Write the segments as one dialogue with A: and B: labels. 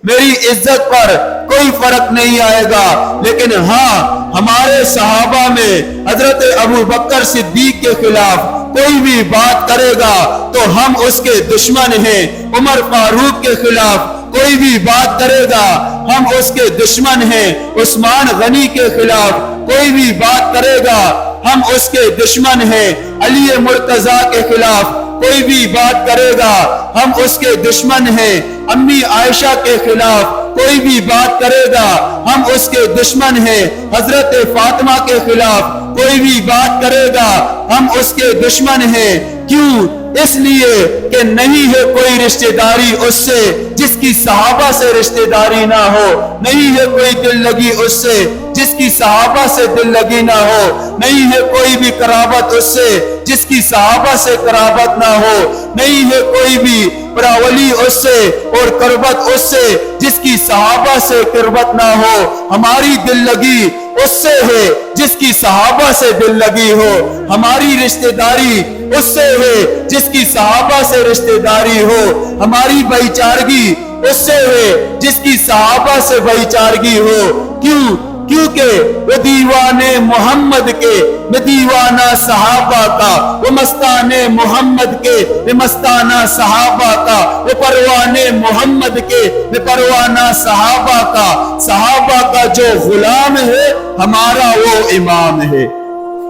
A: میری عزت پر کوئی فرق نہیں آئے گا، لیکن ہاں ہمارے صحابہ میں حضرت ابو بکر صدیق کے خلاف کوئی بھی بات کرے گا تو ہم اس کے دشمن ہیں، عمر فاروق کے خلاف کوئی بھی بات کرے گا ہم اس کے دشمن ہیں، عثمان غنی کے خلاف کوئی بھی بات کرے گا ہم اس کے دشمن ہیں، علی مرتضیٰ کے خلاف کوئی بھی بات کرے گا ہم اس کے دشمن ہیں، امی عائشہ کے خلاف کوئی بھی بات کرے گا ہم اس کے دشمن ہیں، حضرت فاطمہ کے خلاف کوئی بھی بات کرے گا ہم اس کے دشمن ہیں۔ کیوں؟ اس لیے کہ نہیں ہے کوئی رشتہ داری اس سے جس کی صحابہ سے رشتہ داری نہ ہو، نہیں ہے کوئی دل لگی اس سے جس کی صحابہ سے دل لگی نہ ہو، نہیں ہے کوئی بھی قرابت اس سے جس کی صحابہ سے قرابت نہ ہو، نہیں ہے کوئی بھی پراولی اس سے اور قربت اس سے جس کی صحابہ سے قربت نہ ہو۔ ہماری دل لگی اس سے ہے جس کی صحابہ سے دل لگی ہو، ہماری رشتہ داری اس سے ہے جس کی صحابہ سے رشتہ داری ہو، ہماری بھائی چارگی اس سے ہے جس کی صحابہ سے بھائی چارگی ہو۔ کیوں؟ کیونکہ وہ دیوانے محمد کے میں دیوانہ صحابہ کا، وہ مستانے محمد کے میں مستانہ صحابہ کا، وہ پروانے محمد کے میں پروانہ صحابہ کا، صحابہ کا جو غلام ہے ہمارا وہ امام ہے۔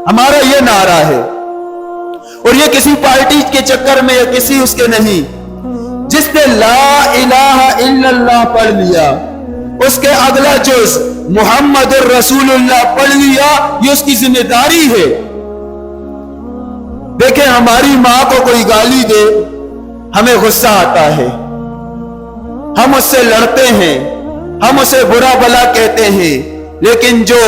A: ہمارا یہ نعرہ ہے، اور یہ کسی پارٹی کے چکر میں یا کسی اس کے نہیں۔ جس نے لا الہ الا اللہ پڑھ لیا اس کے اگلا جز محمد الرسول اللہ پڑھ لیا، یہ اس کی ذمہ داری ہے۔ دیکھیں ہماری ماں کو کوئی گالی دے ہمیں غصہ آتا ہے، ہم اس سے لڑتے ہیں، ہم اسے برا بلا کہتے ہیں، لیکن جو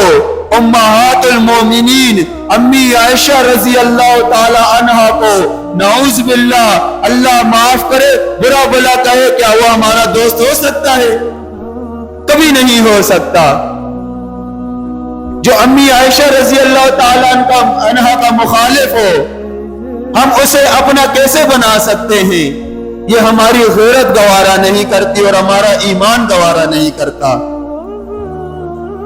A: امہات المومنین امی عائشہ رضی اللہ تعالی عنہا کو نعوذ باللہ اللہ معاف کرے برا بلا کہے، کیا وہ ہمارا دوست ہو سکتا ہے؟ کبھی نہیں ہو سکتا۔ جو امی عائشہ رضی اللہ تعالی عنہا کا مخالف ہو ہم اسے اپنا کیسے بنا سکتے ہیں؟ یہ ہماری غیرت گوارا نہیں کرتی اور ہمارا ایمان گوارا نہیں کرتا،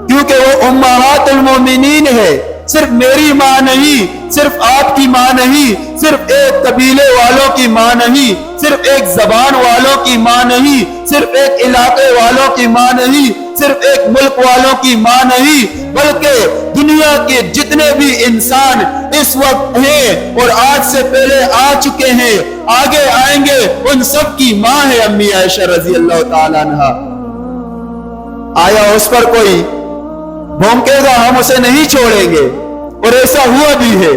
A: کیونکہ وہ امہات المومنین ہے۔ صرف میری ماں نہیں، صرف آپ کی ماں نہیں، صرف ایک قبیلے والوں کی ماں نہیں، صرف ایک زبان والوں کی ماں نہیں، صرف ایک علاقے والوں کی ماں نہیں، صرف ایک ملک والوں کی ماں نہیں، بلکہ دنیا کے جتنے بھی انسان اس وقت ہیں اور آج سے پہلے آ چکے ہیں، آگے آئیں گے، ان سب کی ماں ہے امی عائشہ رضی اللہ تعالی عنہا۔ آیا اس پر کوئی بھونکے گا ہم اسے نہیں چھوڑیں گے، اور ایسا ہوا بھی ہے،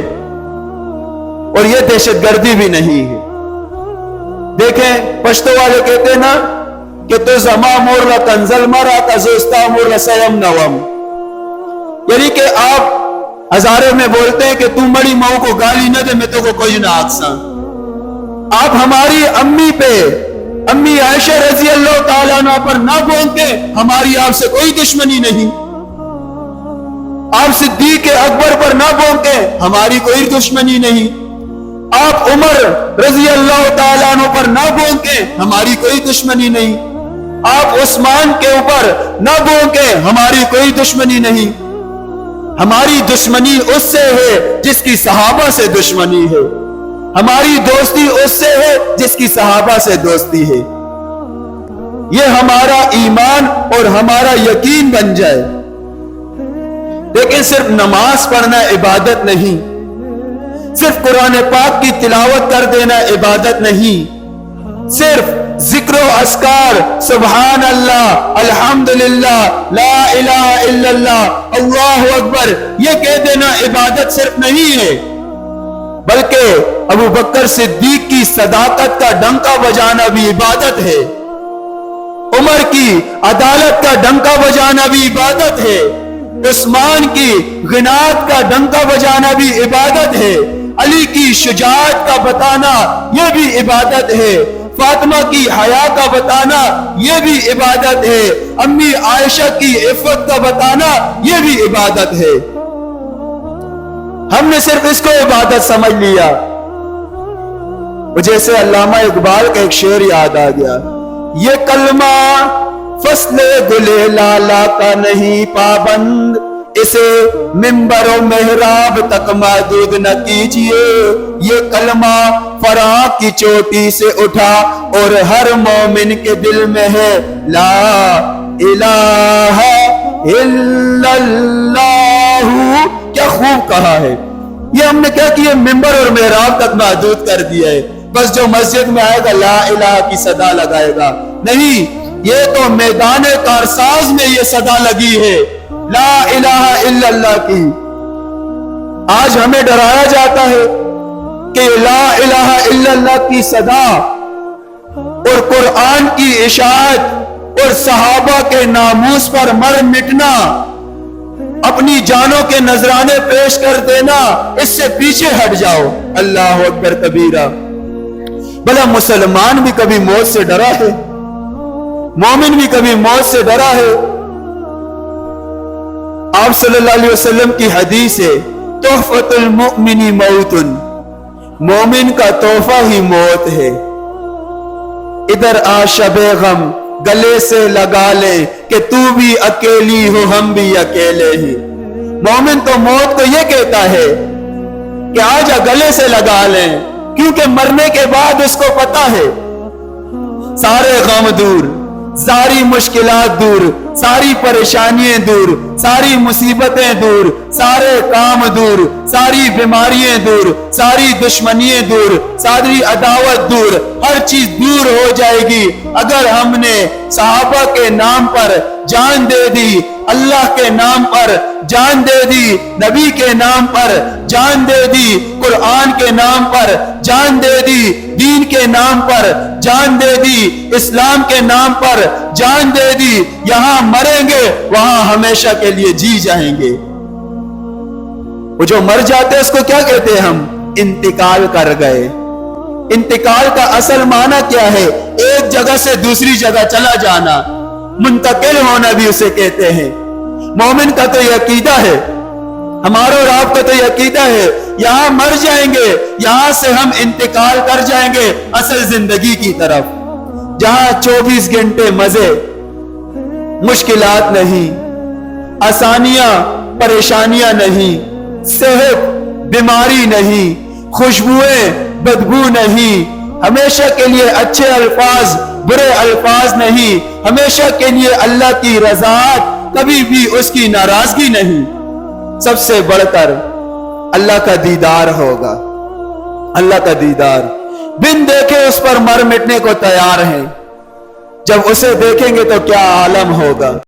A: اور یہ دہشت گردی بھی نہیں ہے۔ دیکھیں پشتو والے کہتے ہیں نا کہ تو زما مورلا کنزل مرا تزوستا مورلا سیم نوم، یعنی کہ آپ ہزارے میں بولتے ہیں کہ تم بڑی ماں کو گالی نہ دے میں تو کو کوئی نہ آکساں۔ آپ ہماری امی پہ امی عائشہ رضی اللہ تعالیٰ عنہ پر نہ بھونکے، ہماری آپ سے کوئی دشمنی نہیں۔ آپ صدیق اکبر پر نہ بھونکے، ہماری کوئی دشمنی نہیں۔ آپ عمر رضی اللہ تعالیٰ عنہ پر نہ بھونکے، ہماری کوئی دشمنی نہیں۔ آپ عثمان کے اوپر نہ بھونکے، ہماری کوئی دشمنی نہیں۔ ہماری دشمنی اس سے ہے جس کی صحابہ سے دشمنی ہے، ہماری دوستی اس سے ہے جس کی صحابہ سے دوستی ہے۔ یہ ہمارا ایمان اور ہمارا یقین بن جائے۔ لیکن صرف نماز پڑھنا عبادت نہیں، صرف قرآن پاک کی تلاوت کر دینا عبادت نہیں، صرف ذکر و اذکار سبحان اللہ الحمدللہ لا الہ الا اللہ اللہ اکبر یہ کہہ دینا عبادت صرف نہیں ہے، بلکہ ابو بکر صدیق کی صداقت کا ڈنکا بجانا بھی عبادت ہے، عمر کی عدالت کا ڈنکا بجانا بھی عبادت ہے، عثمان کی غنات کا ڈنکا بجانا بھی عبادت ہے، علی کی شجاعت کا بتانا یہ بھی عبادت ہے، فاطمہ کی حیا کا بتانا یہ بھی عبادت ہے، امی عائشہ کی عفت کا بتانا یہ بھی عبادت ہے۔ ہم نے صرف اس کو عبادت سمجھ لیا۔ جیسے علامہ اقبال کا ایک شعر یاد آ گیا، یہ کلمہ فصل گلے لالا کا نہیں پابند، اسے منبر و محراب تک محدود نہ کیجیے۔ یہ کلمہ فراق کی چوٹی سے اٹھا اور ہر مومن کے دل میں ہے، لا الہ الا اللہ۔ کیا خوب کہا ہے۔ یہ ہم نے کیا کیا، ممبر اور محراب تک محدود کر دیا ہے۔ بس جو مسجد میں آئے گا لا الہ کی صدا لگائے گا، نہیں، یہ تو میدان کارساز میں یہ صدا لگی ہے، لا الہ الا اللہ کی۔ آج ہمیں ڈرایا جاتا ہے کہ لا الہ الا اللہ کی صدا اور قرآن کی اشاعت اور صحابہ کے ناموس پر مر مٹنا، اپنی جانوں کے نذرانے پیش کر دینا، اس سے پیچھے ہٹ جاؤ۔ اللہ اکبر کبیرہ۔ بھلا مسلمان بھی کبھی موت سے ڈرا ہے؟ مومن بھی کبھی موت سے ڈرا ہے؟ آپ صلی اللہ علیہ وسلم کی حدیث ہے، تحفۃ المؤمن موت، مومن کا تحفہ ہی موت ہے۔ ادھر آ شب غم گلے سے لگا لے کہ تو بھی اکیلی ہو ہم بھی اکیلے ہیں۔ مومن تو موت کو یہ کہتا ہے کہ آجا گلے سے لگا لیں، کیونکہ مرنے کے بعد اس کو پتا ہے سارے غم دور، ساری مشکلات دور، ساری پریشانیاں دور، ساری مصیبتیں دور، سارے کام دور، ساری بیماریاں دور، ساری دشمنیاں دور، ساری عداوت دور، ہر چیز دور ہو جائے گی اگر ہم نے صحابہ کے نام پر جان دے دی، اللہ کے نام پر جان دے دی، نبی کے نام پر جان دے دی، قرآن کے نام پر جان دے دی، دین کے نام پر جان دے دی، اسلام کے نام پر جان دے دی۔ یہاں مریں گے وہاں ہمیشہ کے لیے جی جائیں گے۔ وہ جو مر جاتے اس کو کیا کہتے ہیں ہم؟ انتقال کر گئے۔ انتقال کا اصل معنی کیا ہے؟ ایک جگہ سے دوسری جگہ چلا جانا، منتقل ہونا بھی اسے کہتے ہیں۔ مومن کا تو یہ عقیدہ ہے، ہمارا اور آپ کا تو یہ عقیدہ ہے، یہاں مر جائیں گے، یہاں سے ہم انتقال کر جائیں گے اصل زندگی کی طرف، جہاں 24 گھنٹے مزے، مشکلات نہیں، آسانیاں پریشانیاں نہیں، صحت بیماری نہیں، خوشبوئیں بدبو نہیں، ہمیشہ کے لیے اچھے الفاظ برے الفاظ نہیں، ہمیشہ کے لیے اللہ کی رضاعت، کبھی بھی اس کی ناراضگی نہیں۔ سب سے بڑھ کر اللہ کا دیدار ہوگا، اللہ کا دیدار۔ بن دیکھے اس پر مر مٹنے کو تیار ہیں، جب اسے دیکھیں گے تو کیا عالم ہوگا۔